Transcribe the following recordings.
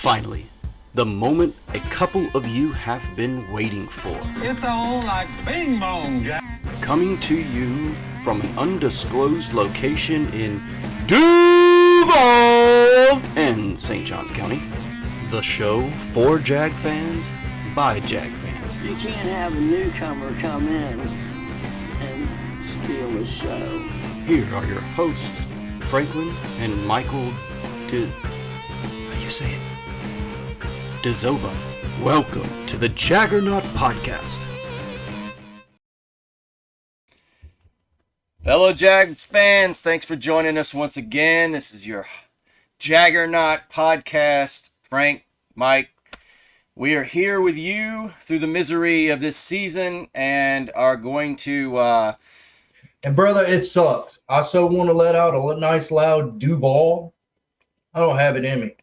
Finally, the moment a couple of you have been waiting for. It's all like bing bong, Jack. Coming to you from an undisclosed location in Duval and St. Johns County. The show for Jag fans by Jag fans. You can't have a newcomer come in and steal the show. Here are your hosts, Franklin and Michael how you say it? DeZoba. Welcome to the Jaggernaut Podcast. Fellow Jags fans, thanks for joining us once again. This is your Jaggernaut Podcast. Frank, Mike, we are here with you through the misery of this season and are going to... And brother, it sucks. I so want to let out a nice loud Duval. I don't have it in me.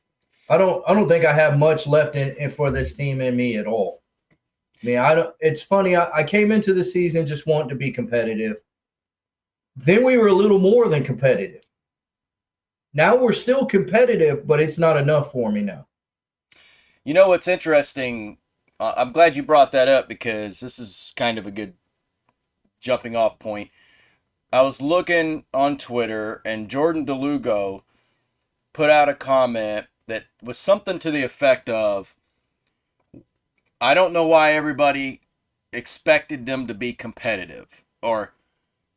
I don't think I have much left in for this team in me at all. I mean, it's funny. I came into the season just wanting to be competitive. Then we were a little more than competitive. Now we're still competitive, but it's not enough for me now. You know what's interesting? I'm glad you brought that up because this is kind of a good jumping off point. I was looking on Twitter and Jordan DeLugo put out a comment that was something to the effect of, I don't know why everybody expected them to be competitive, or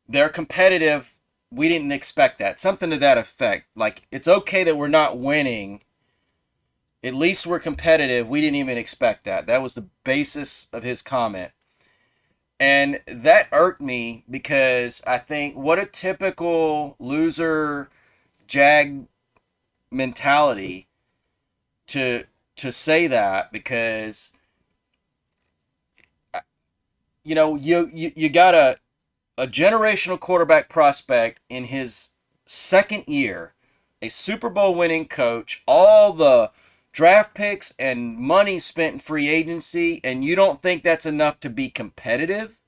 they're competitive, we didn't expect that. Something to that effect. Like, it's okay that we're not winning, at least we're competitive, we didn't even expect that. That was the basis of his comment. And that irked me because I think what a typical loser Jag mentality to say that, because you know you got a generational quarterback prospect in his second year, a Super Bowl winning coach, all the draft picks and money spent in free agency, and you don't think that's enough to be competitive?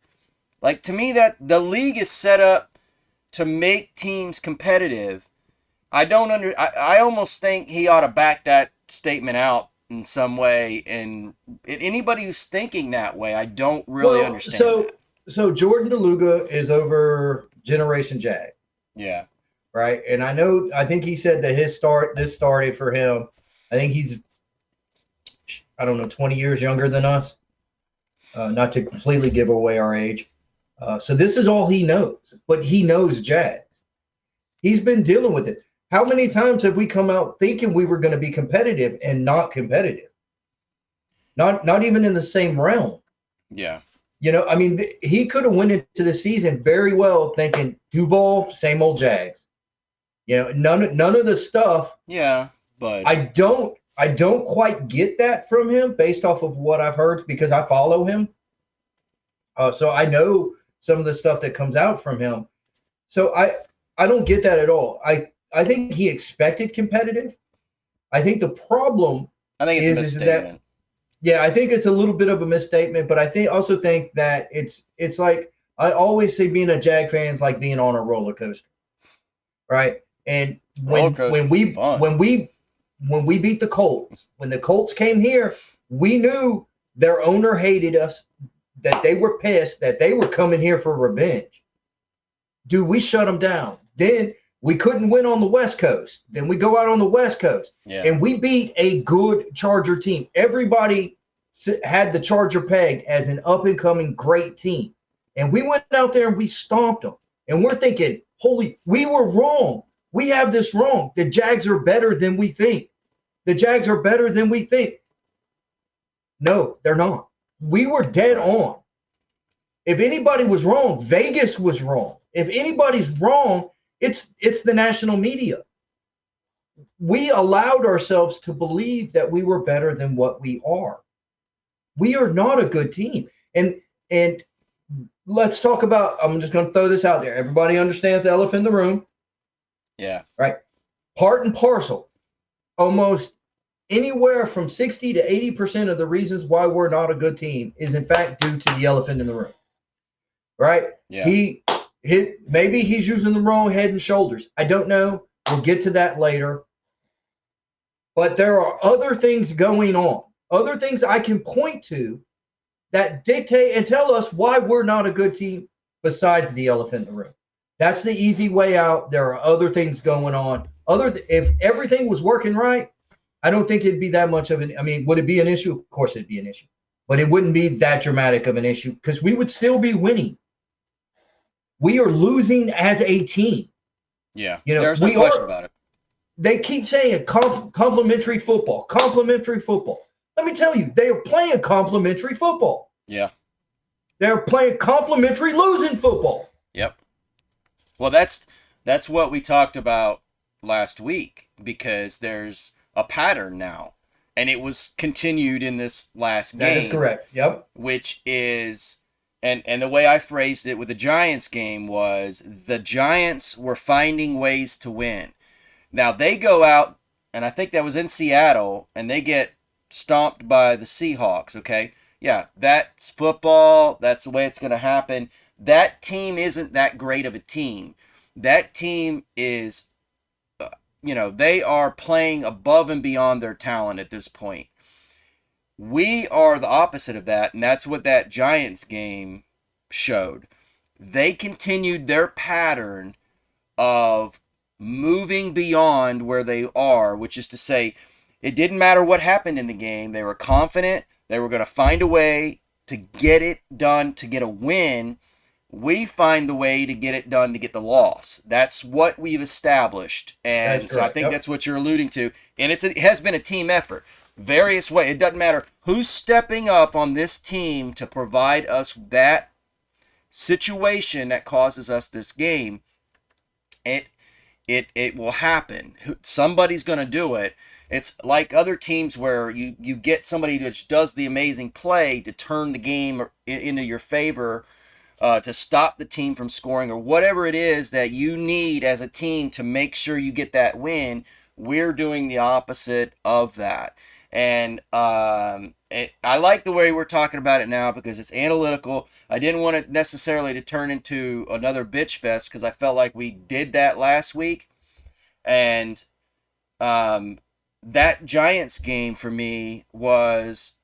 Like, to me, that the league is set up to make teams competitive. I almost think he ought to back that statement out in some way, and anybody who's thinking that way, I don't really understand that. So Jordan DeLuga is over Generation Jag. Yeah. Right? And I think he said that this started for him. I think he's, 20 years younger than us. Not to completely give away our age. So this is all he knows, but he knows Jags. He's been dealing with it. How many times have we come out thinking we were going to be competitive and not competitive? Not even in the same realm. Yeah. You know, I mean, he could have went into the season very well thinking Duval, same old Jags. You know, none of the stuff. Yeah, but I don't quite get that from him based off of what I've heard, because I follow him. So I know some of the stuff that comes out from him. So I don't get that at all. I think he expected competitive. I think the problem it's a misstatement. I think it's a little bit of a misstatement, but I also think that it's like, I always say being a Jag fan is like being on a roller coaster. Right? And when we beat the Colts, when the Colts came here, we knew their owner hated us, that they were pissed, that they were coming here for revenge. Dude, we shut them down. Then we couldn't win on the West Coast. Then we go out on the West Coast, and we beat a good Charger team. Everybody had the Charger pegged as an up-and-coming great team. And we went out there and we stomped them. And we're thinking, we were wrong. We have this wrong. The Jags are better than we think. The Jags are better than we think. No, they're not. We were dead on. If anybody was wrong, Vegas was wrong. If anybody's wrong, it's the national media. We allowed ourselves to believe that we were better than what we are. We are not a good team. And let's talk about, I'm just going to throw this out there. Everybody understands the elephant in the room. Yeah. Right. Part and parcel. Almost anywhere from 60 to 80% of the reasons why we're not a good team is in fact due to the elephant in the room. Right? Yeah. Maybe he's using the wrong Head and Shoulders. I don't know. We'll get to that later. But there are other things going on, other things I can point to that dictate and tell us why we're not a good team besides the elephant in the room. That's the easy way out. There are other things going on. If everything was working right, I don't think it'd be that much of an. I mean, would it be an issue? Of course, it'd be an issue, but it wouldn't be that dramatic of an issue because we would still be winning. We are losing as a team. Yeah, there's no question about it. They keep saying complimentary football, complimentary football. Let me tell you, they are playing complimentary football. Yeah, they're playing complimentary losing football. Yep. Well, that's what we talked about last week because there's a pattern now, and it was continued in this last game. That is correct. Yep. Which is, and the way I phrased it with the Giants game was the Giants were finding ways to win. Now they go out, and I think that was in Seattle, and they get stomped by the Seahawks. Okay, yeah, that's football. That's the way it's going to happen. That team isn't that great of a team. That team is, they are playing above and beyond their talent at this point. We are the opposite of that, and that's what that Giants game showed. They continued their pattern of moving beyond where they are, which is to say, it didn't matter what happened in the game. They were confident. They were going to find a way to get it done, to get a win. We find the way to get it done to get the loss. That's what we've established. And so I think that's what you're alluding to. And it has been a team effort. Various ways. It doesn't matter who's stepping up on this team to provide us that situation that causes us this game. It will happen. Somebody's going to do it. It's like other teams where you get somebody that does the amazing play to turn the game into your favor, to stop the team from scoring or whatever it is that you need as a team to make sure you get that win. We're doing the opposite of that. And I like the way we're talking about it now because it's analytical. I didn't want it necessarily to turn into another bitch fest because I felt like we did that last week. And that Giants game for me was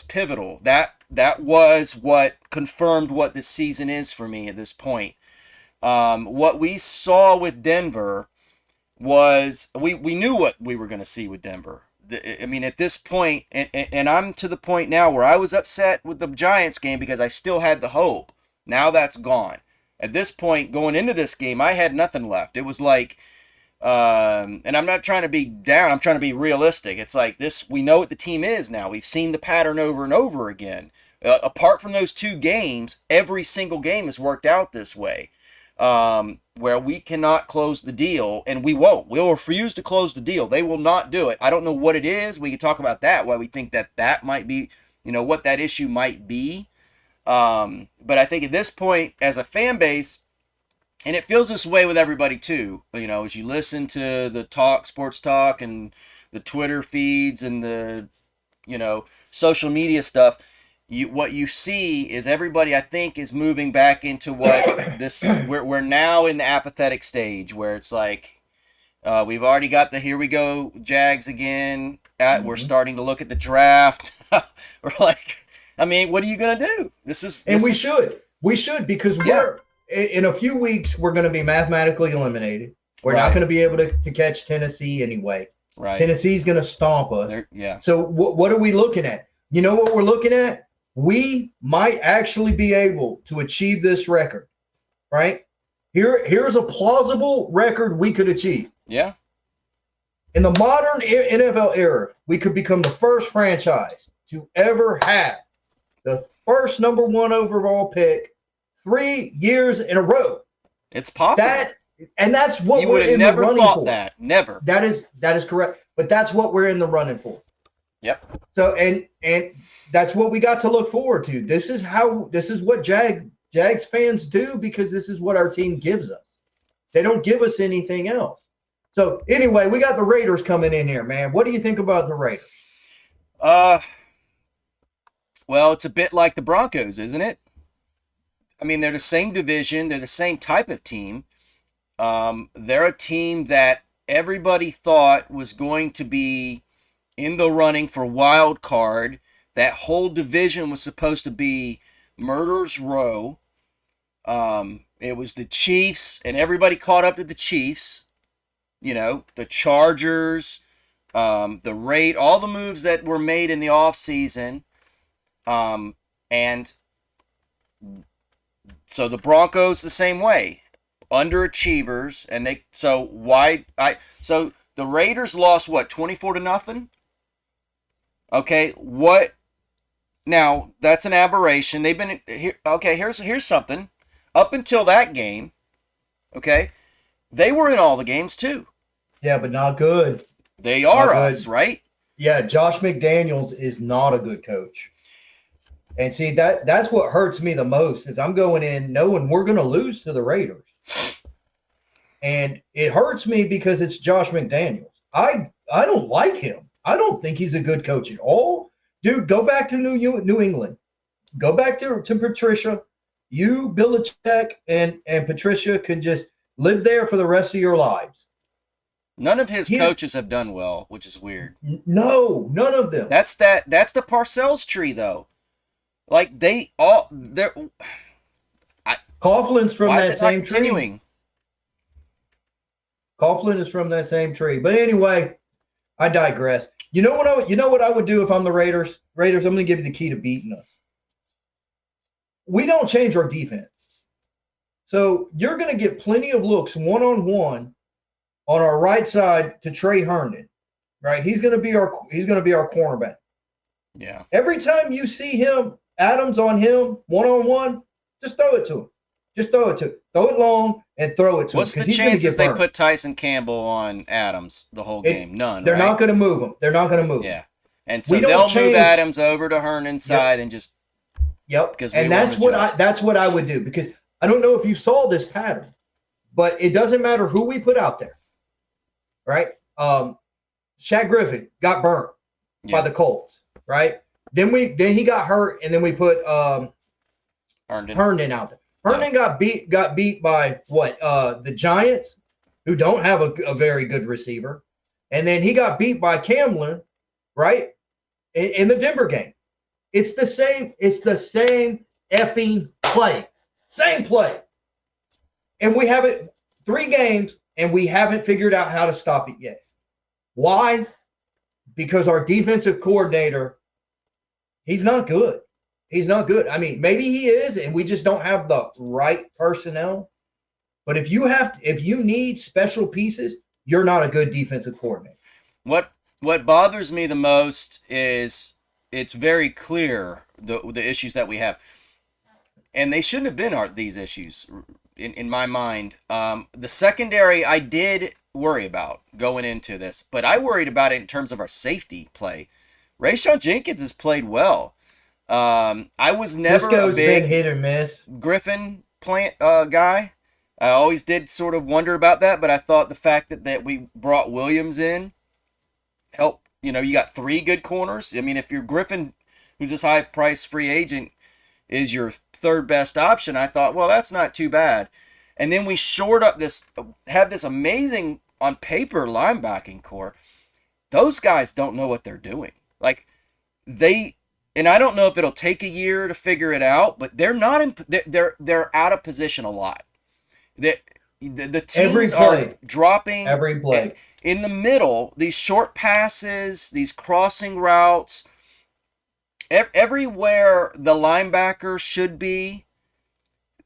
pivotal. That was what confirmed what this season is for me at this point. What we saw with Denver was we knew what we were going to see with Denver. I mean, at this point, and I'm to the point now where I was upset with the Giants game because I still had the hope. Now that's gone. At this point, going into this game, I had nothing left. It was like, and I'm not trying to be down. I'm trying to be realistic. It's like this. We know what the team is now. We've seen the pattern over and over again. Apart from those two games, every single game has worked out this way. Where we cannot close the deal, and we won't. We'll refuse to close the deal. They will not do it. I don't know what it is. We can talk about that, why we think that might be, what that issue might be. But I think at this point, as a fan base, and it feels this way with everybody too, as you listen to the sports talk, and the Twitter feeds and the, social media stuff, what you see is everybody, I think, is moving back into what we're now in the apathetic stage where it's like, we've already got the here we go Jags again. We're starting to look at the draft. We're like, I mean, what are you going to do? We should because we're in a few weeks, we're going to be mathematically eliminated. We're not going to be able to catch Tennessee anyway. Right. Tennessee's going to stomp us. So what are we looking at? You know what we're looking at? We might actually be able to achieve this record, right? Here's a plausible record we could achieve. Yeah. In the modern NFL era, we could become the first franchise to ever have the first number one overall pick 3 years in a row. It's possible. That's what you we're in the running for. You would have never thought that. Never. That is correct. But that's what we're in the running for. Yep. So and that's what we got to look forward to. This is what Jags fans do because this is what our team gives us. They don't give us anything else. So anyway, we got the Raiders coming in here, man. What do you think about the Raiders? Well, it's a bit like the Broncos, isn't it? I mean, they're the same division. They're the same type of team. They're a team that everybody thought was going to be in the running for wild card. That whole division was supposed to be murder's row. It was the Chiefs, and everybody caught up to the Chiefs. You know, the Chargers, the Raid, all the moves that were made in the offseason. And so the Broncos the same way. Underachievers, and so the Raiders lost what, 24-0? Okay, what now? That's an aberration. They've been here. Okay, here's something. Up until that game, okay, they were in all the games too. Yeah, but not good. They are us, right? Yeah, Josh McDaniels is not a good coach. And see, that's what hurts me the most is I'm going in knowing we're going to lose to the Raiders. And it hurts me because it's Josh McDaniels. I don't like him. I don't think he's a good coach at all. Dude, go back to New England. Go back to Patricia. You, Belichick, and Patricia could just live there for the rest of your lives. None of his coaches have done well, which is weird. No, none of them. That's the Parcells tree, though. Like they're Coughlin's from that same continuing? Tree. Coughlin is from that same tree. But anyway, I digress. You know what I would do if I'm the Raiders? Raiders, I'm going to give you the key to beating us. We don't change our defense. So you're going to get plenty of looks one-on-one on our right side to Trey Herndon. Right? He's going to be our cornerback. Yeah. Every time you see him, Adams on him, one-on-one, just throw it to him. Just throw it to him. Throw it long and throw it to him. What's the chances they put Tyson Campbell on Adams the whole game? None. They're not going to move him. They're not going to move him. Yeah. And so they'll move Adams over to Herndon's side and just. Yep. And that's what I would do, because I don't know if you saw this pattern, but it doesn't matter who we put out there. Right? Shaq Griffin got burnt by the Colts, right? Then he got hurt, and then we put Herndon out there. Herndon got beat by what? The Giants, who don't have a very good receiver. And then he got beat by Camlin, right? In the Denver game. It's the same effing play. Same play. And we have it 3 games, and we haven't figured out how to stop it yet. Why? Because our defensive coordinator, he's not good. He's not good. I mean, maybe he is, and we just don't have the right personnel. But if you need special pieces, you're not a good defensive coordinator. What bothers me the most is it's very clear the issues that we have, and they shouldn't have been these issues in my mind. The secondary I did worry about going into this, but I worried about it in terms of our safety play. Rayshon Jenkins has played well. I was never a big hit or miss Griffin guy. I always did sort of wonder about that, but I thought the fact that we brought Williams in helped. You know, you got 3 good corners. I mean, if you're Griffin, who's this high-priced free agent, is your 3rd best option, I thought, well, that's not too bad. And then we have this amazing, on paper, linebacking core. Those guys don't know what they're doing. Like, and I don't know if it'll take a year to figure it out, but they're not they're out of position a lot. The teams are dropping every play in the middle. These short passes, these crossing routes, everywhere the linebacker should be,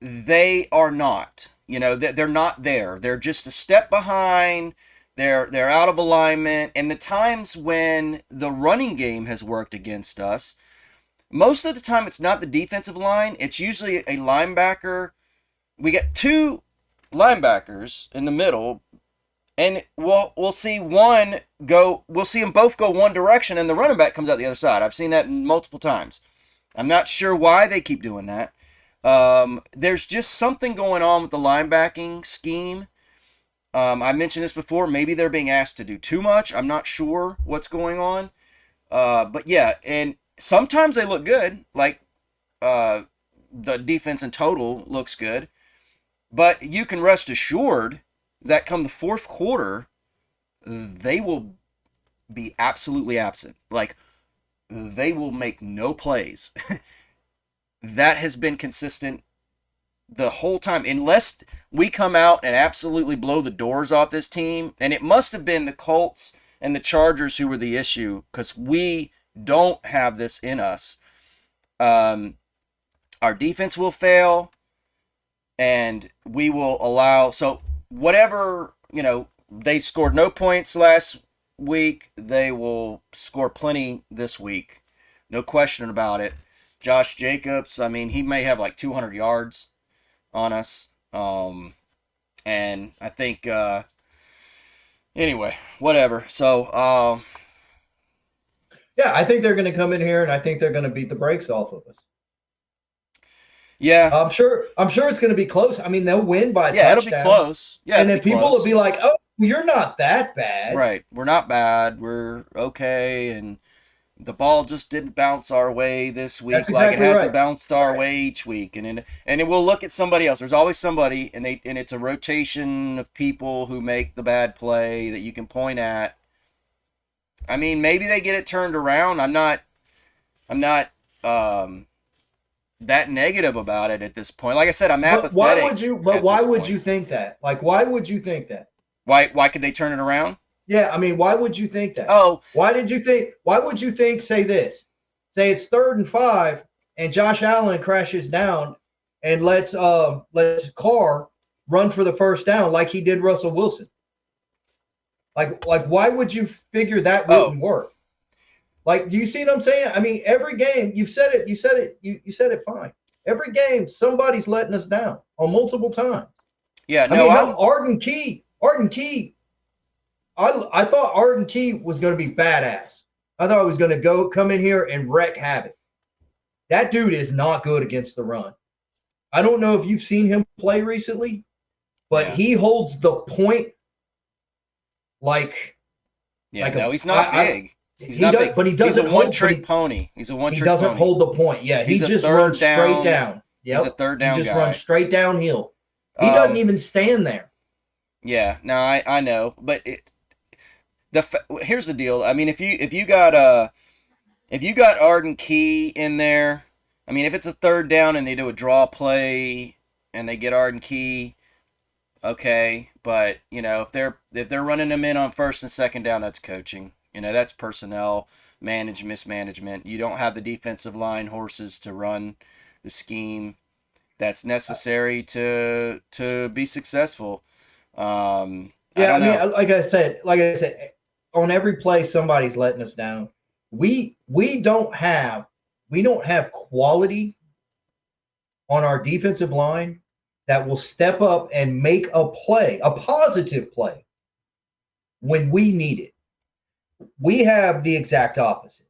they are not. You know, they're not there. They're just a step behind. They're out of alignment. And the times when the running game has worked against us, most of the time it's not the defensive line. It's usually a linebacker. We get 2 linebackers in the middle, and we'll see them both go one direction, and the running back comes out the other side. I've seen that multiple times. I'm not sure why they keep doing that. There's just something going on with the linebacking scheme. I mentioned this before. Maybe they're being asked to do too much. I'm not sure what's going on. But yeah, and sometimes they look good, like the defense in total looks good. But you can rest assured that come the 4th quarter, they will be absolutely absent. Like, they will make no plays. That has been consistent the whole time, unless we come out and absolutely blow the doors off this team. And it must have been the Colts and the Chargers who were the issue, because we don't have this in us. Our defense will fail, and we will allow, so whatever, they scored no points last week, they will score plenty this week. No question about it. Josh Jacobs, I mean, he may have like 200 yards on us. And I think, anyway, whatever. So, yeah, I think they're going to come in here, and I think they're going to beat the brakes off of us. Yeah, I'm sure it's going to be close. I mean, they'll win by a touchdown. It'll be close. Yeah, and then people will be like, "Oh, you're not that bad." Right, we're not bad. We're okay, and the ball just didn't bounce our way this week. That's like exactly it hasn't right. bounced our way each week, and it will look at somebody else. There's always somebody, and it's a rotation of people who make the bad play that you can point at. I mean, maybe they get it turned around. I'm not that negative about it at this point. Like I said, I'm apathetic. Why would you think that? Like, why would you think that? Why could they turn it around? Yeah, I mean, why would you think that? Oh, why would you think, say this, say it's 3rd and 5 and Josh Allen crashes down and lets Carr run for the first down like he did Russell Wilson? Like why would you figure that wouldn't work? Like, do you see what I'm saying? I mean, every game, you said it fine. Every game, somebody's letting us down on multiple times. Yeah, Arden Key, I thought Arden Key was going to be badass. I thought he was going to come in here and wreak havoc. That dude is not good against the run. I don't know if you've seen him play recently, but he holds the point like. He's not big. He's not big, but he doesn't. He's a one-trick pony. He doesn't hold the point. Yeah, he just runs straight down. Yep. He's a third down guy. He just runs straight downhill. He doesn't even stand there. Yeah, no, I know, but here's the deal. I mean, if you got Arden Key in there, I mean, if it's a 3rd down and they do a draw play and they get Arden Key, okay, but if they're running them in on 1st and 2nd down, that's coaching. That's personnel mismanagement. You don't have the defensive line horses to run the scheme that's necessary to be successul. Like I said, on every play somebody's letting us down. We don't have quality on our defensive line that will step up and make a play, a positive play, when we need it. We have the exact opposite.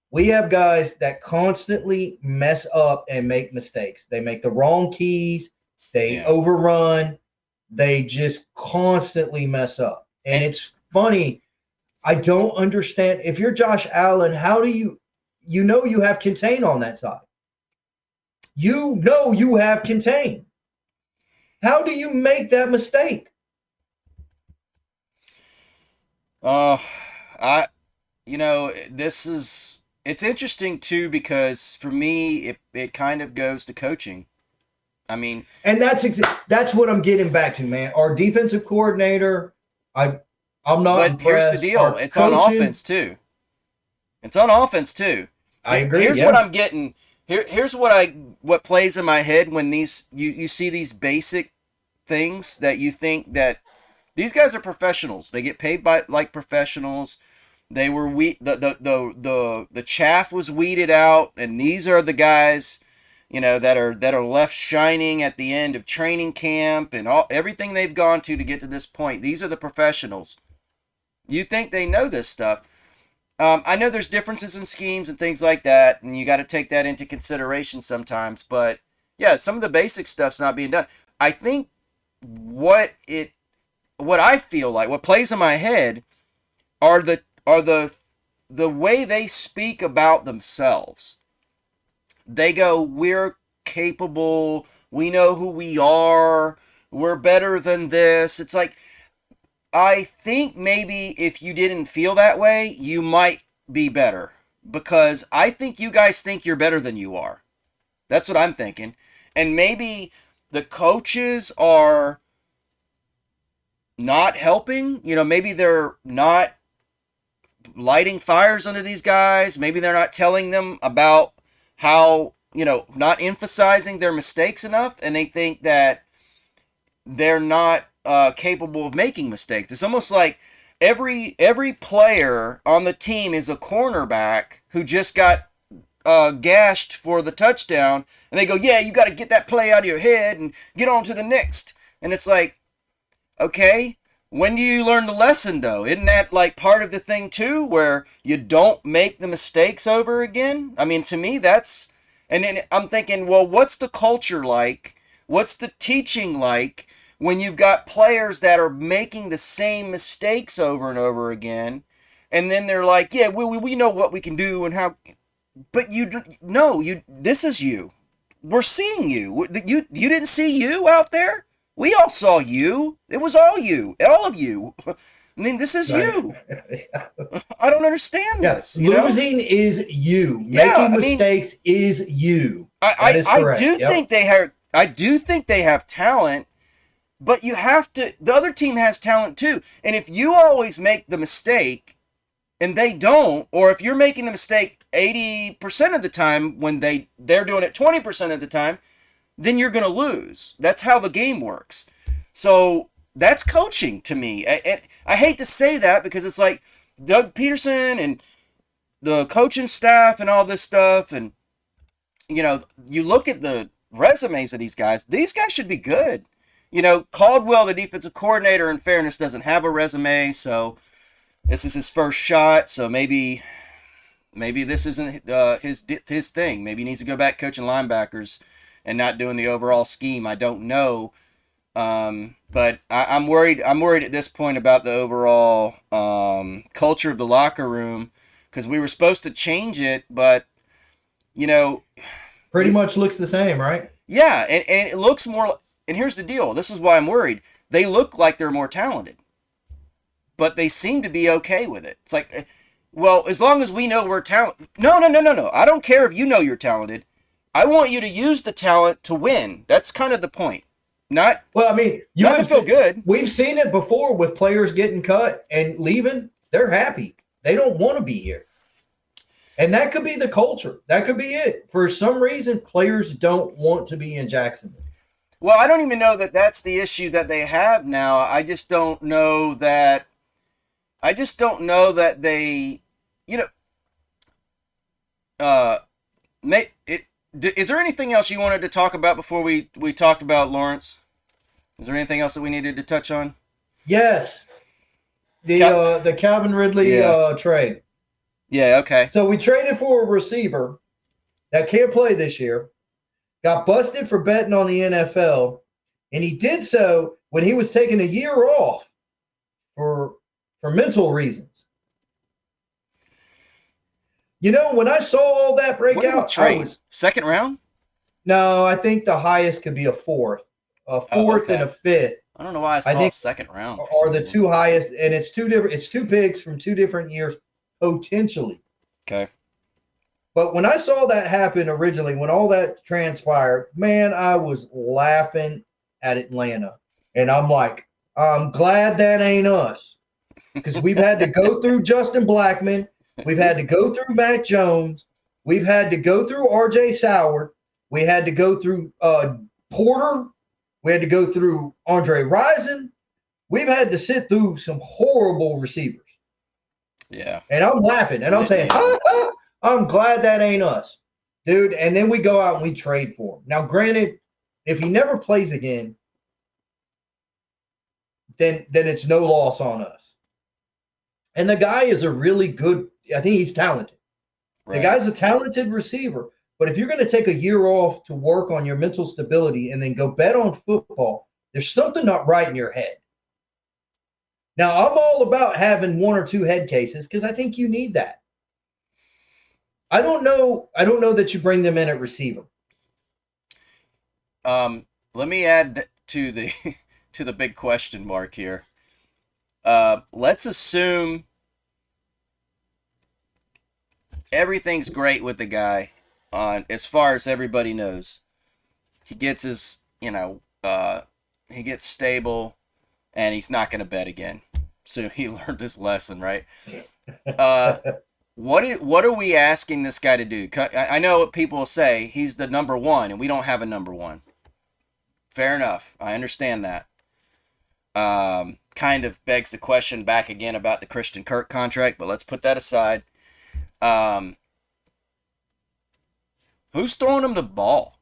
We have guys that constantly mess up and make mistakes. They make the wrong keys. They overrun. They just constantly mess up. And it's funny. I don't understand. If you're Josh Allen, how do you have contain on that side? You have contain. How do you make that mistake? It's interesting too, because for me, it kind of goes to coaching. I mean, and that's what I'm getting back to, man. Our defensive coordinator, I'm not. But here's the deal: it's on offense too. I agree. Here's what I'm getting. Here's what plays in my head when you see these basic things that you think that these guys are professionals. They get paid like professionals. They were the chaff was weeded out, and these are the guys, that are left shining at the end of training camp and everything they've gone to get to this point. These are the professionals. You think they know this stuff. I know there's differences in schemes and things like that, and you got to take that into consideration sometimes. But yeah, some of the basic stuff's not being done. I think what I feel like, what plays in my head, are the way they speak about themselves. They go, "We're capable. We know who we are. We're better than this." It's like, I think maybe if you didn't feel that way, you might be better. Because I think you guys think you're better than you are. That's what I'm thinking. And maybe the coaches are not helping. You know, maybe they're not lighting fires under these guys. Maybe they're not telling them about how, you know, not emphasizing their mistakes enough. And they think that they're not capable of making mistakes. It's almost like every player on the team is a cornerback who just got gashed for the touchdown, and they go, yeah, you got to get that play out of your head and get on to the next. And it's like, okay, when do you learn the lesson, though? Isn't that like part of the thing too, where you don't make the mistakes over again? I mean, to me, that's, and then I'm thinking, well, what's the culture like? What's the teaching like when you've got players that are making the same mistakes over and over again? And then they're like, yeah, we know what we can do and how, but this is you. We're seeing you. You didn't see you out there? We all saw you. It was all you. All of you. I mean, this is you. I don't understand this. Losing is you. Making mistakes is you. I do think they have talent, but you have to, the other team has talent too. And if you always make the mistake and they don't, or if you're making the mistake 80% of the time when they're doing it 20% of the time, then you're going to lose. That's how the game works. So that's coaching to me. I hate to say that because it's like Doug Peterson and the coaching staff and all this stuff. And, you know, you look at the resumes of these guys should be good. You know, Caldwell, the defensive coordinator, in fairness, doesn't have a resume. So this is his first shot. So maybe this isn't his thing. Maybe he needs to go back coaching linebackers and not doing the overall scheme. I don't know. But I'm worried. I'm worried at this point about the overall culture of the locker room, because we were supposed to change it, but you know, pretty much looks the same, right? Yeah, and it looks more. And here's the deal. This is why I'm worried. They look like they're more talented, but they seem to be okay with it. It's like, well, as long as we know we're talented. No. I don't care if you know you're talented. I want you to use the talent to win. That's kind of the point. Not well. I mean, you have to feel good. We've seen it before with players getting cut and leaving. They're happy. They don't want to be here, and that could be the culture. That could be it. For some reason, players don't want to be in Jacksonville. Well, I don't even know that that's the issue that they have now. I just don't know that. They, you know, is there anything else you wanted to talk about before we talked about Lawrence? Is there anything else that we needed to touch on? Yes. The Calvin Ridley trade. Yeah, okay. So we traded for a receiver that can't play this year, got busted for betting on the NFL, and he did so when he was taking a year off for mental reasons. You know, when I saw all that break out, I was second round. No, I think the highest could be a fourth and a fifth. I don't know why I saw second round. Are the two highest, and it's two different. It's two picks from two different years potentially. Okay. But when I saw that happen originally, when all that transpired, man, I was laughing at Atlanta, and I'm like, I'm glad that ain't us, because we've had to go through Justin Blackmon. We've had to go through Mac Jones. We've had to go through R.J. Sauer. We had to go through Porter. We had to go through Andre Rison. We've had to sit through some horrible receivers. Yeah. And I'm laughing. And I'm saying, I'm glad that ain't us, dude. And then we go out and we trade for him. Now, granted, if he never plays again, then it's no loss on us. And the guy is a really good – I think he's talented. Right. The guy's a talented receiver. But if you're going to take a year off to work on your mental stability and then go bet on football, there's something not right in your head. Now, I'm all about having one or two head cases because I think you need that. I don't know that you bring them in at receiver. Let me add to the to the big question mark here. Let's assume everything's great with the guy on as far as everybody knows. He gets his, he gets stable and he's not going to bet again. So he learned his lesson, right? What are we asking this guy to do? I know what people say. He's the number one, and we don't have a number one. Fair enough. I understand that. Kind of begs the question back again about the Christian Kirk contract, but let's put that aside. Who's throwing him the ball?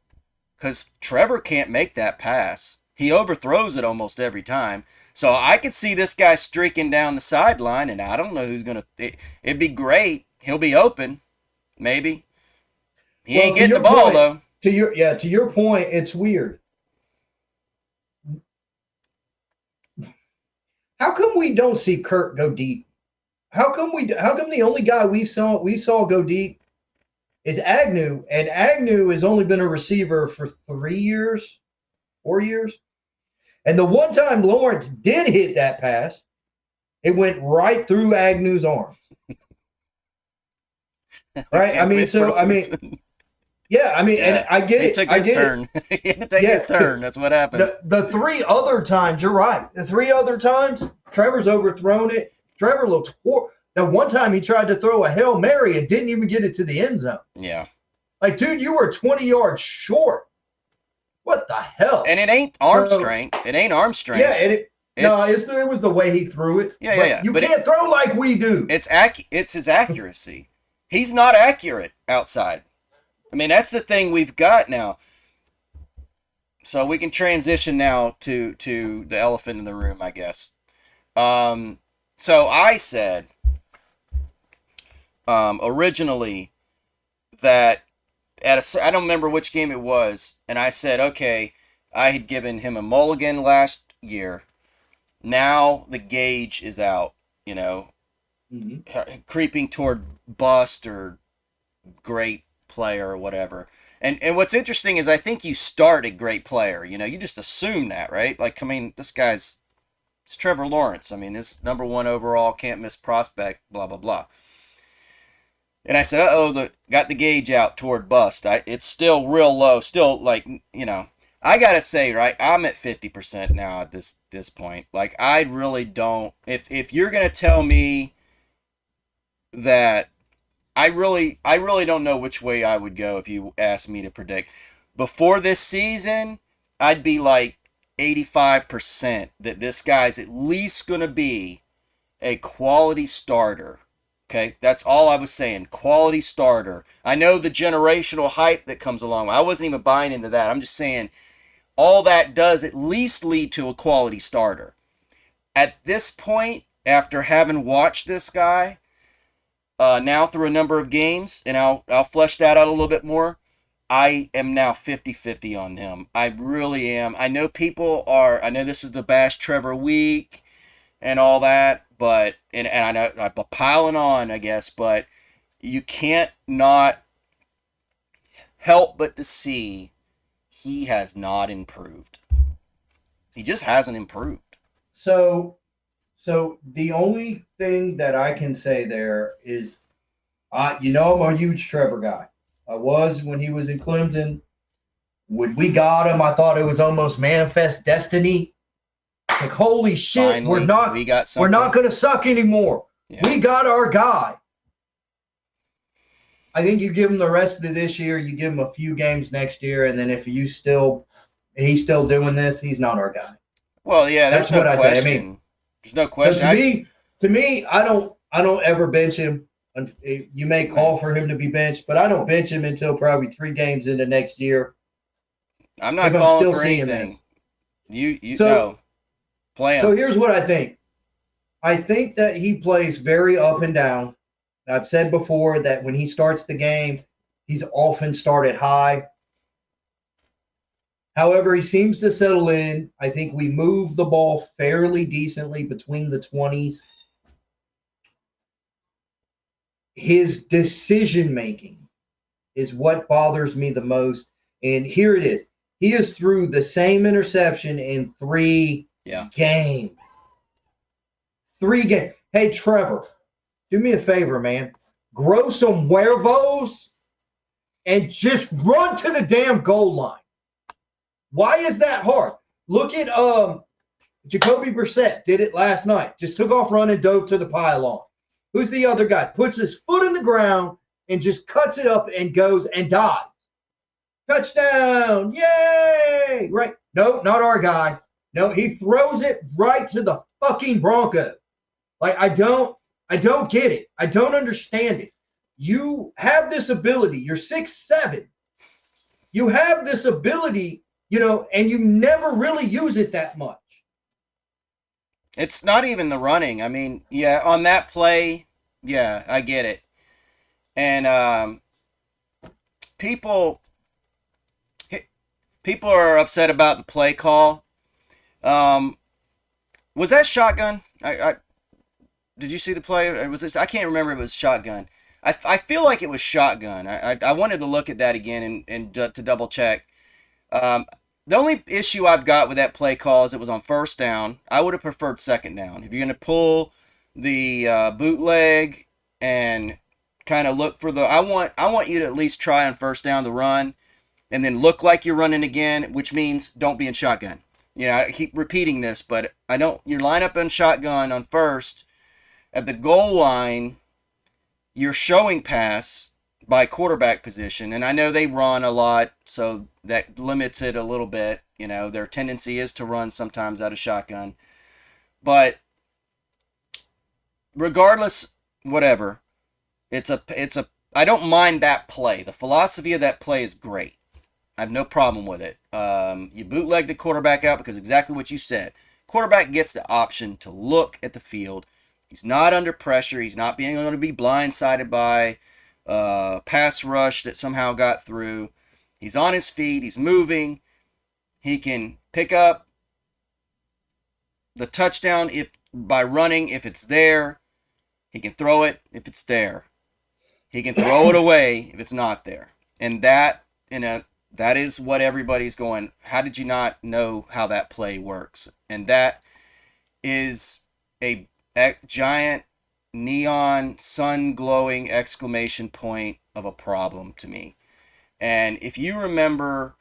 Because Trevor can't make that pass. He overthrows it almost every time. So I could see this guy streaking down the sideline, and I don't know who's going to... It'd be great. He'll be open. Maybe. He ain't getting the ball, though. To your point, it's weird. How come we don't see Kirk go deep? How come the only guy we saw go deep is Agnew, and Agnew has only been a receiver for 4 years. And the one time Lawrence did hit that pass, it went right through Agnew's arm. Right? Yeah, and I get it. He took his turn. He had to take his turn. That's what happens. The 3 other times, you're right. The 3 other times, Trevor's overthrown it. Trevor looks horrible. The one time he tried to throw a Hail Mary and didn't even get it to the end zone. Yeah. Like, dude, you were 20 yards short. What the hell? And it ain't arm strength. It ain't arm strength. Yeah, it was the way he threw it. Yeah. You can't throw like we do. It's his accuracy. He's not accurate outside. I mean, that's the thing we've got now. So we can transition now to the elephant in the room, I guess. So I said originally that I don't remember which game it was, and I said, okay, I had given him a mulligan last year. Now the gauge is out, creeping toward bust or great player or whatever. And what's interesting is I think you start a great player. You just assume that, right? Like, I mean, it's Trevor Lawrence. I mean, this number 1 overall, can't miss prospect, blah, blah, blah. And I said, got the gauge out toward bust. It's still real low. Still, like, I got to say, right, I'm at 50% now at this point. Like, I really don't. If you're going to tell me that I really don't know which way I would go if you asked me to predict. Before this season, I'd be like 85% that this guy's at least going to be a quality starter. Okay, that's all I was saying. Quality starter. I know the generational hype that comes along. I wasn't even buying into that. I'm just saying all that does at least lead to a quality starter. At this point, after having watched this guy now through a number of games, and I'll flesh that out a little bit more, I am now 50-50 on him. I really am. I know I know this is the Bash Trevor week and all that, but, and I know I'm piling on, I guess, but you can't not help but to see he has not improved. He just hasn't improved. So the only thing that I can say there is, I'm a huge Trevor guy. I was when he was in Clemson. When we got him, I thought it was almost manifest destiny. Like, holy shit, Finally, we're not going to suck anymore. Yeah. We got our guy. I think you give him the rest of this year, you give him a few games next year, and then if he's still doing this, he's not our guy. Well, yeah, that's no question. I mean, there's no question. To me, I don't ever bench him. You may call for him to be benched, but I don't bench him until probably 3 games into next year. I'm not calling for anything. No. Play him. So here's what I think. I think that he plays very up and down. I've said before that when he starts the game, he's often started high. However, he seems to settle in. I think we move the ball fairly decently between the 20s. His decision-making is what bothers me the most. And here it is. He has threw the same interception in 3 games. 3 games. Hey, Trevor, do me a favor, man. Grow some huevos and just run to the damn goal line. Why is that hard? Look at Jacoby Brissett did it last night. Just took off running, dove to the pylon. Who's the other guy? Puts his foot in the ground and just cuts it up and goes and dives. Touchdown! Yay! Right? No, not our guy. No, he throws it right to the fucking Broncos. Like, I don't get it. I don't understand it. You have this ability. You're 6'7". You have this ability, and you never really use it that much. It's not even the running. I mean, yeah, on that play, yeah, I get it. And people are upset about the play call. Was that shotgun? Did you see the play? I can't remember if it was shotgun. I feel like it was shotgun. I wanted to look at that again and to double check. The only issue I've got with that play call is it was on first down. I would have preferred second down. If you're going to pull the bootleg and kind of look for I want you to at least try on first down the run and then look like you're running again, which means don't be in shotgun. I keep repeating this, but you line up in shotgun on first. At the goal line, you're showing pass by quarterback position, and I know they run a lot, so that limits it a little bit. Their tendency is to run sometimes out of shotgun. But regardless, whatever, I don't mind that play. The philosophy of that play is great. I have no problem with it. You bootleg the quarterback out because exactly what you said. Quarterback gets the option to look at the field. He's not under pressure. He's not being able to be blindsided by pass rush that somehow got through. He's on his feet. He's moving. He can pick up the touchdown by running if it's there. He can throw it if it's there. He can throw it away if it's not there. And that is what everybody's going, how did you not know how that play works? And that is a giant neon sun glowing exclamation point of a problem to me. And if you remember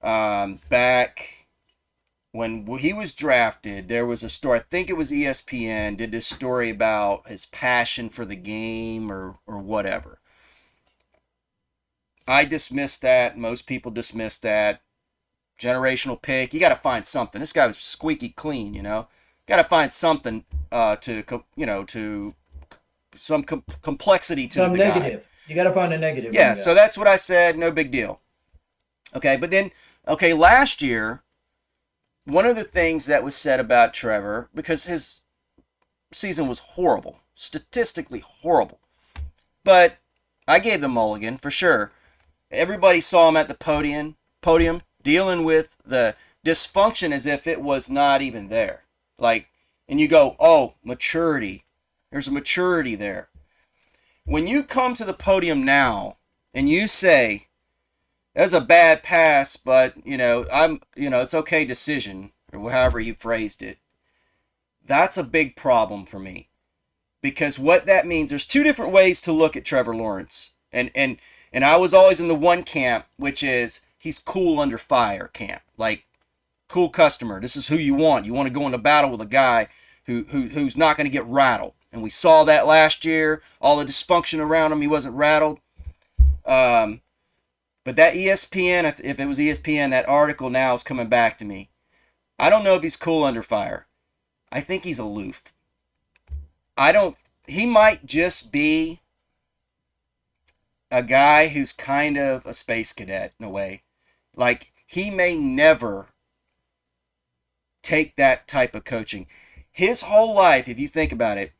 back when he was drafted, there was a story, I think it was ESPN, did this story about his passion for the game or whatever. I dismissed that. Most people dismiss that. Generational pick. You got to find something. This guy was squeaky clean, Got to find something to some complexity to some the negative. guy. You got to find a negative. Yeah, so that's what I said. No big deal. Okay, but then, last year, one of the things that was said about Trevor, because his season was horrible, statistically horrible, but I gave the mulligan for sure. Everybody saw him at the podium dealing with the dysfunction as if it was not even there. And you go, oh, maturity. There's a maturity there. When you come to the podium now and you say, that's a bad pass, but, it's okay decision, or however you phrased it, that's a big problem for me. Because what that means, there's two different ways to look at Trevor Lawrence. And I was always in the one camp, which is he's cool under fire camp. Like, cool customer. This is who you want. You want to go into battle with a guy who's not going to get rattled. And we saw that last year. All the dysfunction around him, he wasn't rattled. But that ESPN, if it was ESPN, that article now is coming back to me. I don't know if he's cool under fire. I think he's aloof. He might just be a guy who's kind of a space cadet in a way. Like, he may never take that type of coaching. His whole life, if you think about it,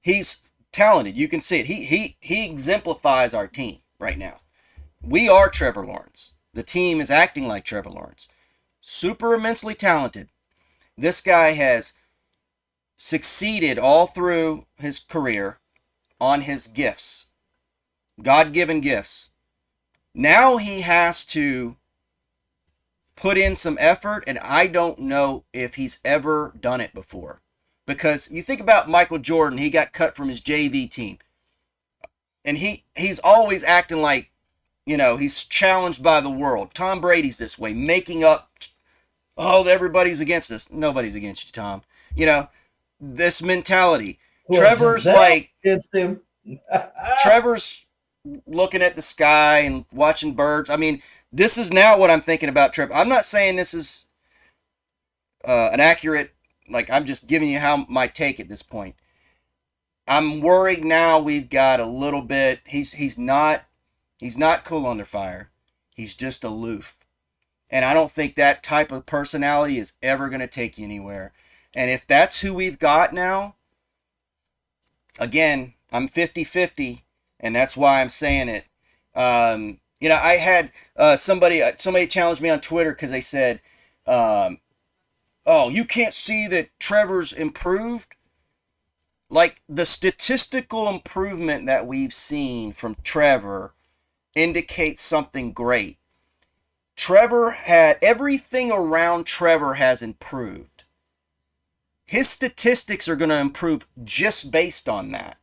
he's talented. You can see it. He exemplifies our team right now. We are Trevor Lawrence. The team is acting like Trevor Lawrence. Super immensely talented. This guy has succeeded all through his career on his gifts. God-given gifts. Now he has to put in some effort, and I don't know if he's ever done it before. Because you think about Michael Jordan, he got cut from his JV team. And he's always acting like, he's challenged by the world. Tom Brady's this way, making up, everybody's against us. Nobody's against you, Tom. This mentality. Well, Trevor's like, against him. Trevor's looking at the sky and watching birds. I mean, this is now what I'm thinking about Trevor. I'm not saying this is an accurate, I'm just giving you how my take at this point. I'm worried now we've got a little bit, he's not cool under fire. He's just aloof. And I don't think that type of personality is ever going to take you anywhere. And if that's who we've got now, again, I'm 50-50, and that's why I'm saying it. I had somebody challenged me on Twitter because they said, you can't see that Trevor's improved? The statistical improvement that we've seen from Trevor indicates something great. Everything around Trevor has improved. His statistics are going to improve just based on that.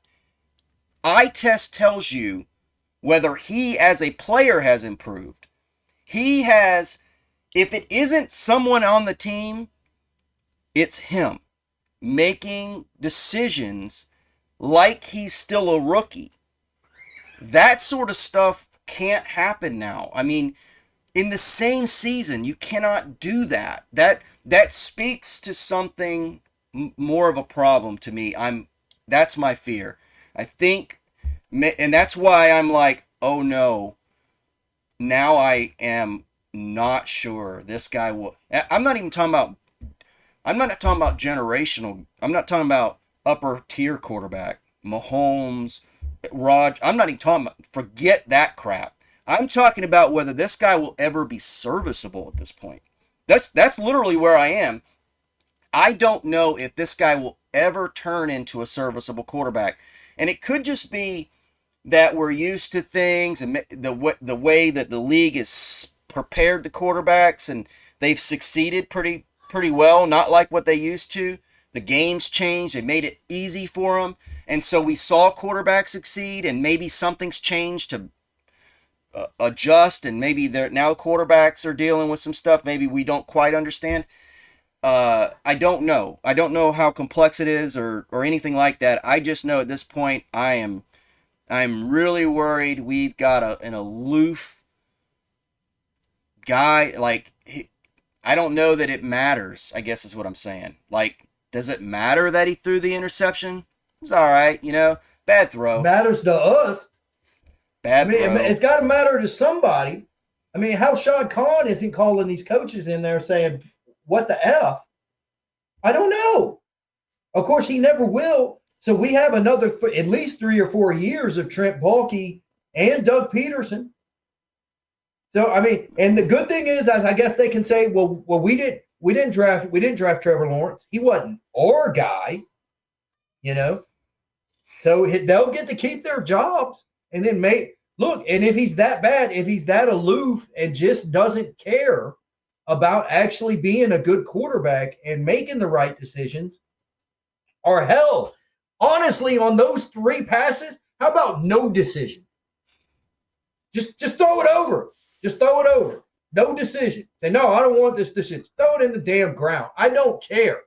Eye test tells you whether he as a player has improved. If it isn't someone on the team, it's him making decisions like he's still a rookie. That sort of stuff can't happen now. I mean, in the same season, you cannot do that. That speaks to something more of a problem to me. That's my fear. I think, and that's why I'm like, oh no, now I am not sure this guy will. I'm not talking about generational. I'm not talking about upper tier quarterback, Mahomes, I'm not even talking about, forget that crap. I'm talking about whether this guy will ever be serviceable at this point. That's literally where I am. I don't know if this guy will ever turn into a serviceable quarterback. And it could just be that we're used to things and the way that the league is prepared the quarterbacks, and they've succeeded pretty well, not like what they used to. The game's changed. They made it easy for them. And so we saw quarterbacks succeed, and maybe something's changed to adjust, and maybe now quarterbacks are dealing with some stuff maybe we don't quite understand. I don't know. I don't know how complex it is or anything like that. I just know at this point I'm really worried we've got an aloof guy. I don't know that it matters, I guess is what I'm saying. Does it matter that he threw the interception? It's all right, bad throw. It matters to us. Bad throw. It's got to matter to somebody. I mean, how Shad Khan isn't calling these coaches in there saying, what the F? I don't know. Of course, he never will. So we have another at least 3 or 4 years of Trent Baalke and Doug Peterson. So, I mean, and the good thing is, as I guess they can say, well, we didn't draft Trevor Lawrence. He wasn't our guy, So they'll get to keep their jobs, and then look. And if he's that bad, if he's that aloof and just doesn't care about actually being a good quarterback and making the right decisions, or hell, honestly, on those 3 passes, how about no decision? Just throw it over. Just throw it over. No decision. Say, no, I don't want this decision. Throw it in the damn ground. I don't care.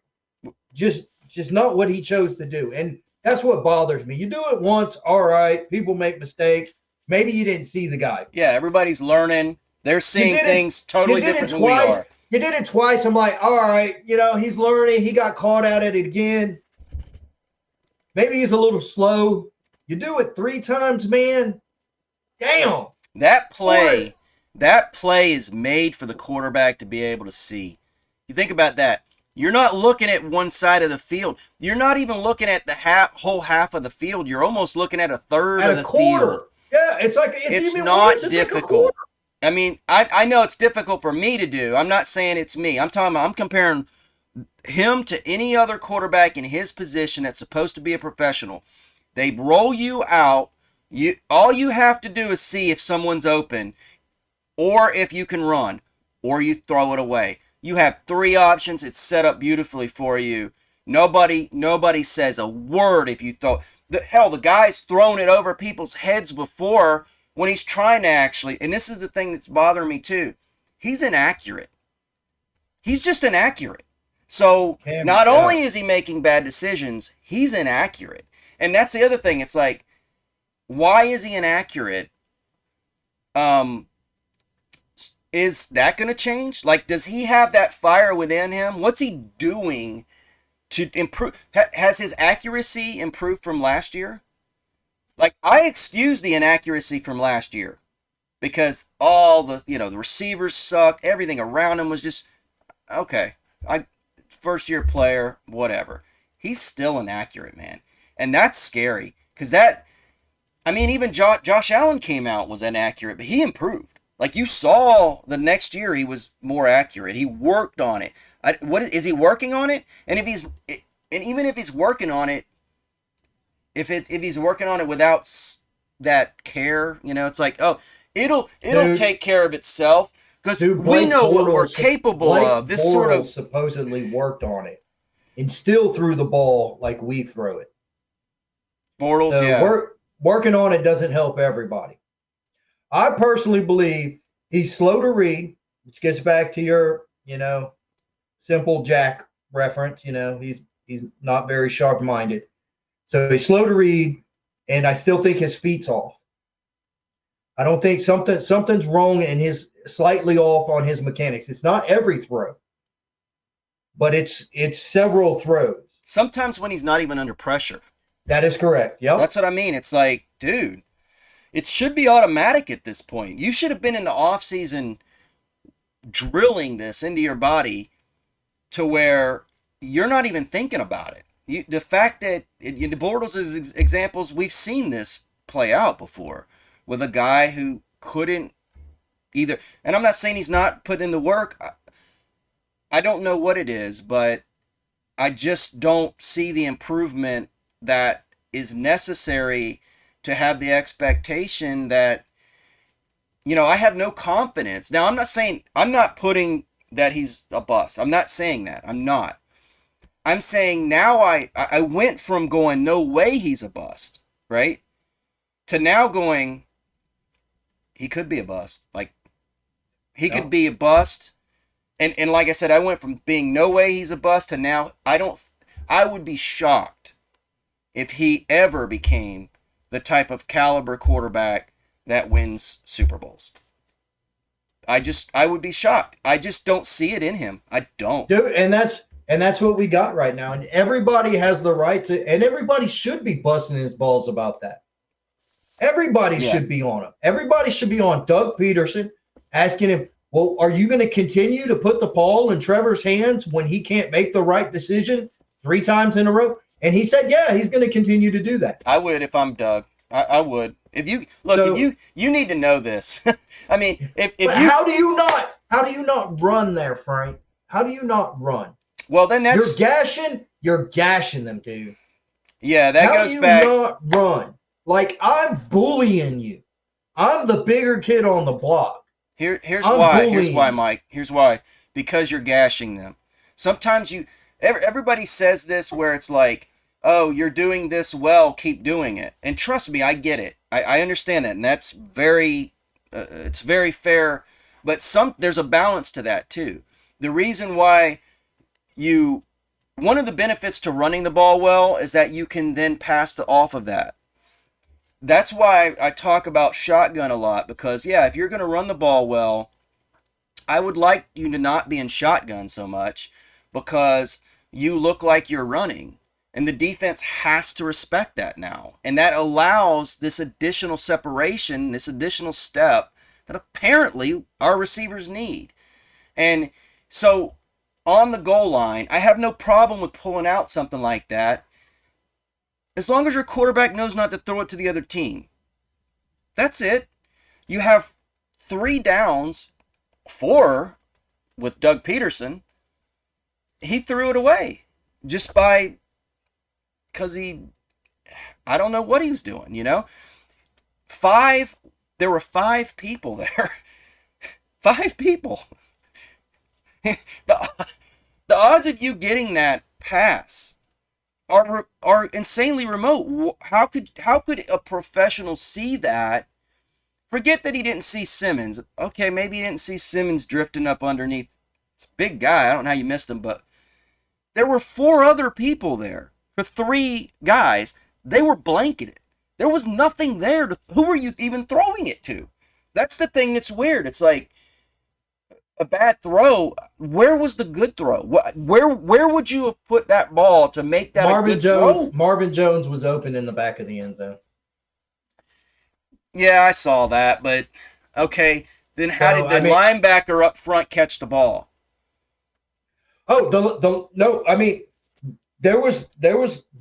Just not what he chose to do. And that's what bothers me. You do it once, all right. People make mistakes. Maybe you didn't see the guy. Yeah, everybody's learning. They're seeing things totally different than we are. You did it twice. I'm like, all right, he's learning. He got caught at it again. Maybe he's a little slow. You do it 3 times, man. Damn. That play is made for the quarterback to be able to see. You think about that. You're not looking at one side of the field. You're not even looking at the whole half of the field. You're almost looking at a third of the field. Yeah, it's not difficult. I mean, I know it's difficult for me to do. I'm not saying it's me. I'm comparing him to any other quarterback in his position that's supposed to be a professional. They roll you out. All you have to do is see if someone's open, or if you can run, or you throw it away. You have 3 options. It's set up beautifully for you. Nobody says a word if you throw. The guy's thrown it over people's heads before when he's trying to actually. And this is the thing that's bothering me too. He's inaccurate. He's just inaccurate. So not only is he making bad decisions, he's inaccurate. And that's the other thing. It's like, why is he inaccurate? Is that going to change? Like, does he have that fire within him? What's he doing to improve? Has his accuracy improved from last year? Like, I excuse the inaccuracy from last year because all the receivers sucked. Everything around him was just, okay, first year player, whatever. He's still inaccurate, man. And that's scary because even Josh Allen came out, was inaccurate, but he improved. Like, you saw the next year he was more accurate. He worked on it. Is he working on it? And even if he's working on it, if he's working on it without that care, it's like, oh, it'll take care of itself because we know what we're capable of. This sort of supposedly worked on it and still threw the ball like we throw it. Bortles, yeah. Working on it doesn't help everybody. I personally believe he's slow to read, which gets back to your, simple Jack reference. He's not very sharp-minded. So he's slow to read, and I still think his feet's off. I don't think something's wrong in slightly off on his mechanics. It's not every throw, but it's several throws. Sometimes when he's not even under pressure. That is correct. Yep. That's what I mean. It's like, dude, it should be automatic at this point. You should have been in the offseason drilling this into your body to where you're not even thinking about it. The fact that the Bortles' examples, we've seen this play out before with a guy who couldn't either. And I'm not saying he's not put in the work. I don't know what it is, but I just don't see the improvement that is necessary to have the expectation that, I have no confidence. Now, I'm not putting that he's a bust. I'm not saying that. I'm not. I'm saying now I went from going, no way he's a bust, right? To now going, he could be a bust. Like, he could be a bust. And like I said, I went from being no way he's a bust to now I would be shocked if he ever became the type of caliber quarterback that wins Super Bowls. I would be shocked. I just don't see it in him. I don't. Dude, and that's what we got right now. And everybody has the right to, and everybody should be busting his balls about that. Everybody should be on him. Everybody should be on Doug Peterson, asking him, well, are you going to continue to put the ball in Trevor's hands when he can't make the right decision 3 times in a row? And he said, yeah, he's going to continue to do that. I would if I'm Doug. I would. If you need to know this. I mean, how do you not run there, Frank? How do you not run? Well, then you're gashing them, dude. Yeah, that goes back. How do you not run? Like, I'm bullying you. I'm the bigger kid on the block. Here's why, Mike. Here's why. Because you're gashing them. Sometimes everybody says this where it's like, oh, you're doing this well, keep doing it. And trust me, I get it. I understand that, and that's it's very fair. But there's a balance to that too. The reason why one of the benefits to running the ball well is that you can then pass off of that. That's why I talk about shotgun a lot, because if you're going to run the ball well, I would like you to not be in shotgun so much, because you look like you're running. And the defense has to respect that now. And that allows this additional separation, this additional step that apparently our receivers need. And so on the goal line, I have no problem with pulling out something like that, as long as your quarterback knows not to throw it to the other team. That's it. You have 3 downs, 4 with Doug Peterson. He threw it away just because I don't know what he was doing, 5, there were 5 people there. 5 people. The odds of you getting that pass are insanely remote. How could a professional see that? Forget that he didn't see Simmons. Okay, maybe he didn't see Simmons drifting up underneath. It's a big guy. I don't know how you missed him, but there were 4 other people there. For 3 guys, they were blanketed. There was nothing there. Who were you even throwing it to? That's the thing that's weird. It's like a bad throw. Where was the good throw? Where would you have put that ball to make that a good throw? Marvin Jones was open in the back of the end zone. Yeah, I saw that, but okay. Then how did the linebacker up front catch the ball? Oh, no. I mean, there was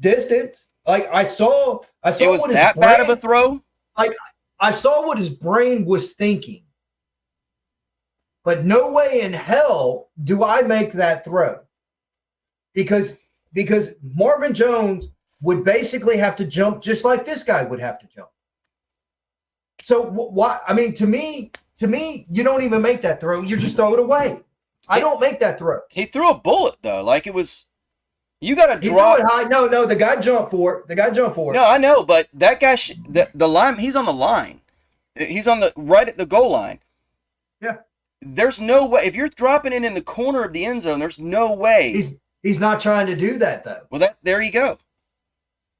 distance. Like I saw. It was that bad of a throw. Like I saw what his brain was thinking. But no way in hell do I make that throw. Because Marvin Jones would basically have to jump just like this guy would have to jump. So why? I mean, to me, you don't even make that throw. You just throw it away. I don't make that throw. He threw a bullet though, like it was. You got to draw. He threw it high. No, the guy jumped for it. No, I know, but that guy, the line, he's on the line. He's on the right at the goal line. Yeah. There's no way if you're dropping it in the corner of the end zone. There's no way. He's not trying to do that though. Well, there you go.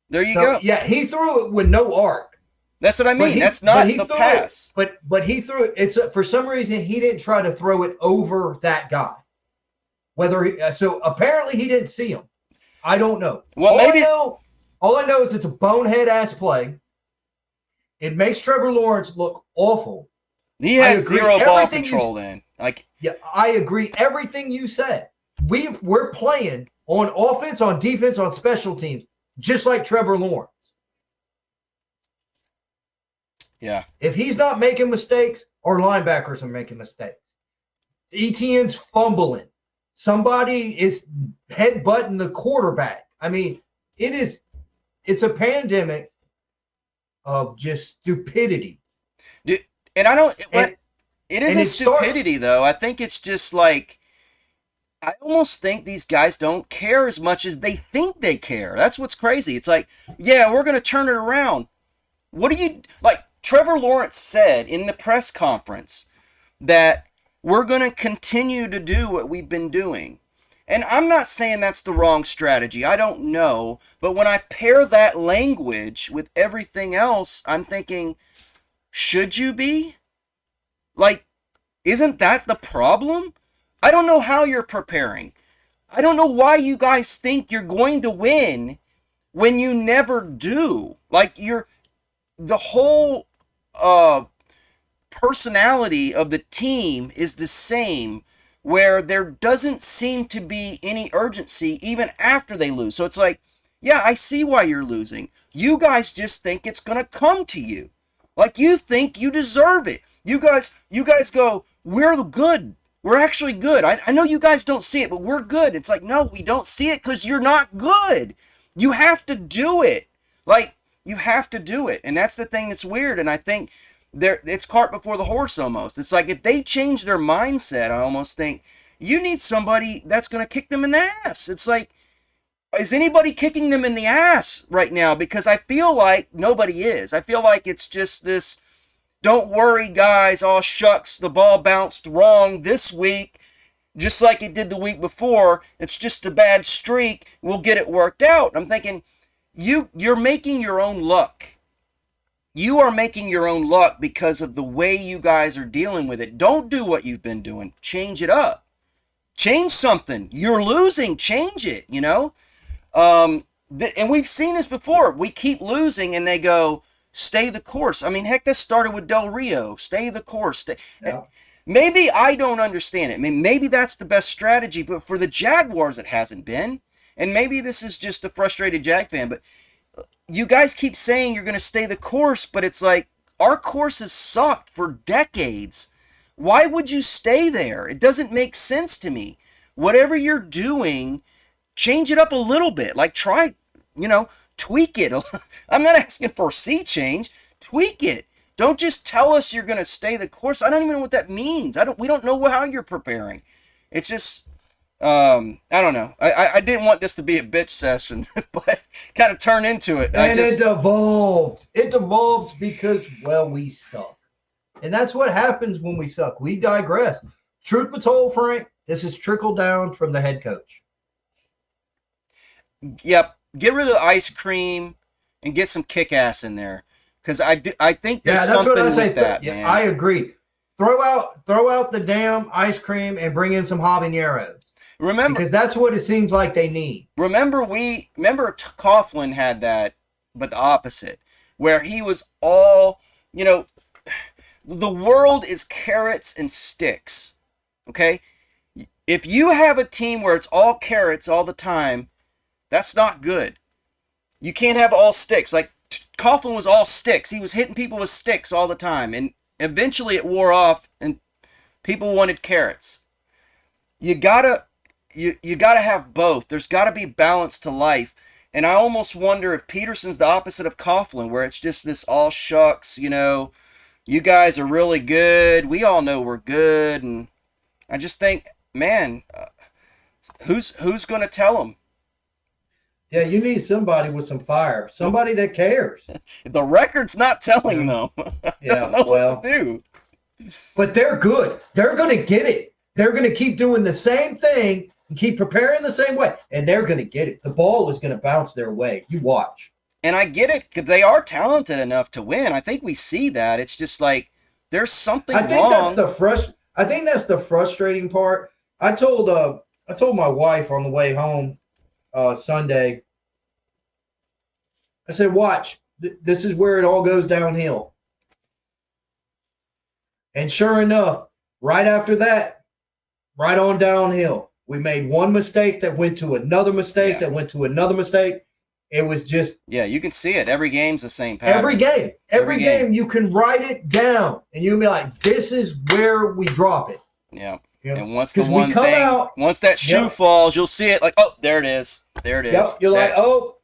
There you go. Yeah, he threw it with no arc. That's what I mean. That's not the pass. But he threw it. It's for some reason he didn't try to throw it over that guy. So apparently he didn't see him. I don't know. Well, all I know is it's a bonehead ass play. It makes Trevor Lawrence look awful. He has zero ball control then. Yeah, I agree. Everything you said. We're playing on offense, on defense, on special teams, just like Trevor Lawrence. Yeah. If he's not making mistakes, our linebackers are making mistakes. ETN's fumbling. Somebody is headbutting the quarterback. I mean, it's a pandemic of just stupidity. And I don't. It isn't stupidity though. I think it's just like I almost think these guys don't care as much as they think they care. That's what's crazy. It's like, yeah, we're gonna turn it around. What do you like? Trevor Lawrence said in the press conference that we're going to continue to do what we've been doing. And I'm not saying that's the wrong strategy. I don't know. But when I pair that language with everything else, I'm thinking, should you be? Like, isn't that the problem? I don't know how you're preparing. I don't know why you guys think you're going to win when you never do. Like, the whole personality of the team is the same, where there doesn't seem to be any urgency even after they lose. So it's like, yeah, I see why you're losing. You guys just think it's going to come to you. Like, you think you deserve it. You guys go, we're good. We're actually good. I know you guys don't see it, but we're good. It's like, no, we don't see it because you're not good. You have to do it. Like, you have to do it. And that's the thing that's weird. And I think it's cart before the horse almost. It's like if they change their mindset, I almost think you need somebody that's going to kick them in the ass. It's like, is anybody kicking them in the ass right now? Because I feel like nobody is. I feel like it's just this, don't worry, guys. Oh, shucks, the ball bounced wrong this week, just like it did the week before. It's just a bad streak. We'll get it worked out. I'm thinking, you're making your own luck. You are making your own luck because of the way you guys are dealing with it. Don't do what you've been doing. Change it up. Change something. You're losing. Change it, you know? And we've seen this before. We keep losing and they go, stay the course. I mean, heck, this started with Del Rio. Stay the course. Yeah. Maybe I don't understand it. I mean, maybe that's the best strategy, but for the Jaguars, it hasn't been. And maybe this is just a frustrated Jag fan, but you guys keep saying you're going to stay the course, but it's like, our course has sucked for decades. Why would you stay there? It doesn't make sense to me. Whatever you're doing, change it up a little bit. Like, try, tweak it. I'm not asking for a sea change. Tweak it. Don't just tell us you're going to stay the course. I don't even know what that means. We don't know how you're preparing. It's just, I don't know. I didn't want this to be a bitch session, but kind of turned into it. And it devolved. It devolved because, well, we suck. And that's what happens when we suck. We digress. Truth be told, Frank, this is trickled down from the head coach. Yep. Get rid of the ice cream and get some kick-ass in there. Because I think there's something with that, man. I agree. Throw out the damn ice cream and bring in some habaneros. Remember, because that's what it seems like they need. Remember Coughlin had that, but the opposite, where he was all, the world is carrots and sticks. Okay, if you have a team where it's all carrots all the time, that's not good. You can't have all sticks. Like Coughlin was all sticks. He was hitting people with sticks all the time, and eventually it wore off, and people wanted carrots. You gotta have both. There's gotta be balance to life. And I almost wonder if Peterson's the opposite of Coughlin, where it's just this all shucks, you guys are really good. We all know we're good. And I just think, man, who's going to tell them? Yeah, you need somebody with some fire, somebody that cares. The record's not telling them. Yeah, don't know what to do. But they're good. They're going to get it. They're going to keep doing the same thing and keep preparing the same way, and they're going to get it. The ball is going to bounce their way. You watch. And I get it because they are talented enough to win. I think we see that. It's just like there's something wrong. I think that's the frustrating part. I told my wife on the way home Sunday. I said, "Watch. This is where it all goes downhill." And sure enough, right after that, right on downhill. We made one mistake that went to another mistake that went to another mistake. It was just... Yeah, you can see it. Every game's the same pattern. Every game, you can write it down, and you'll be like, this is where we drop it. Yeah. You know? And once that shoe falls, you'll see it like, oh, there it is. There it is. Yep. You're like, oh.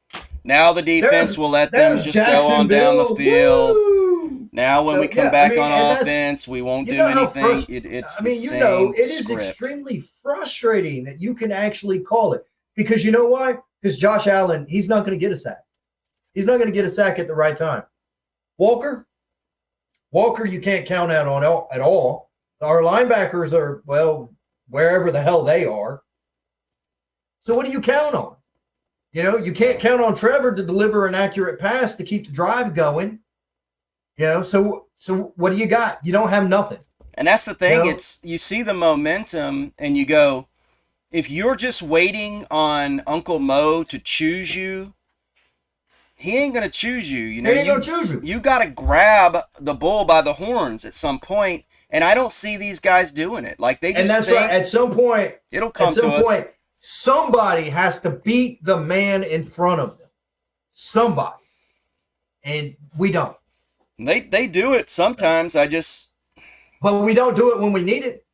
Now the defense will let them just go on down the field. Woo! Now when we come back on offense, we won't do anything. It's the same it is script. Extremely frustrating that you can actually call it. Because you know why? Because Josh Allen, he's not going to get a sack. He's not going to get a sack at the right time. Walker, you can't count out on at all. Our linebackers are, well, wherever the hell they are. So what do you count on? You can't count on Trevor to deliver an accurate pass to keep the drive going. So what do you got? You don't have nothing. And that's the thing. You see the momentum and you go, if you're just waiting on Uncle Mo to choose you, he ain't going to choose you. He ain't going to choose you. You got to grab the bull by the horns at some point, and I don't see these guys doing it. Like they just think right. At some point, it'll come to us. Somebody has to beat the man in front of them. Somebody. And we don't. They do it sometimes. But we don't do it when we need it.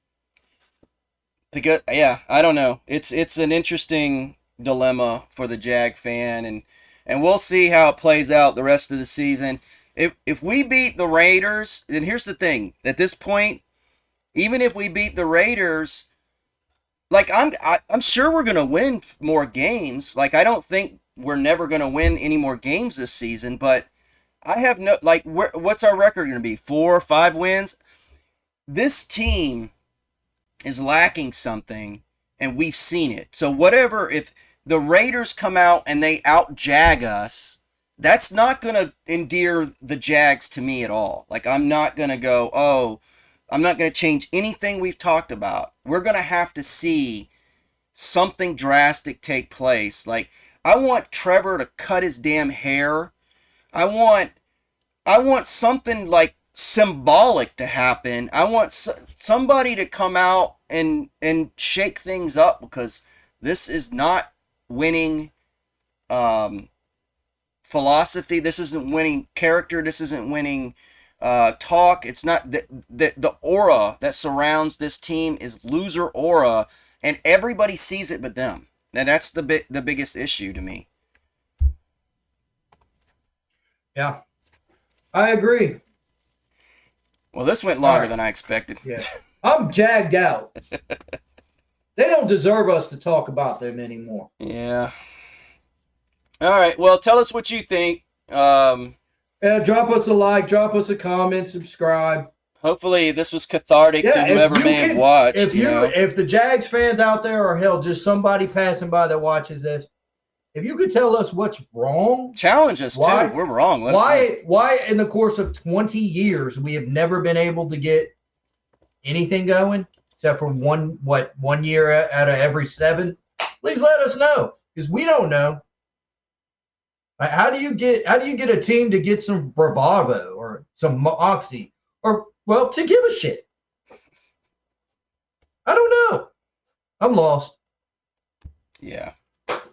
Because I don't know. It's an interesting dilemma for the Jag fan, and we'll see how it plays out the rest of the season. If we beat the Raiders, then here's the thing. At this point, even if we beat the Raiders, like I'm sure we're gonna win more games. Like I don't think we're never gonna win any more games this season, but I have no what's our record gonna be? 4 or 5 wins? This team is lacking something, and we've seen it. So whatever, if the Raiders come out and they out-jag us, that's not going to endear the Jags to me at all. Like, I'm not going to go, I'm not going to change anything we've talked about. We're going to have to see something drastic take place. Like, I want Trevor to cut his damn hair. I want something like symbolic to happen. I want somebody to come out and shake things up, because this is not winning philosophy. This isn't winning character. This isn't winning talk. It's not the aura that surrounds this team is loser aura, and everybody sees it but them. Now that's the biggest issue to me. Yeah, I agree. Well, this went longer than I expected. Yeah, I'm jagged out. They don't deserve us to talk about them anymore. Yeah. All right. Well, tell us what you think. Drop us a like, drop us a comment, subscribe. Hopefully, this was cathartic to whoever may have watched. If the Jags fans out there, or hell, just somebody passing by that watches this, if you could tell us what's wrong, challenge us too. If we're wrong. Why in the course of 20 years we have never been able to get anything going except for one year out of every 7? Please let us know, because we don't know. How do you get a team to get some bravado or some moxie or to give a shit? I don't know. I'm lost. Yeah.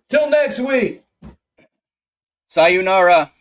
Till next week. Sayonara.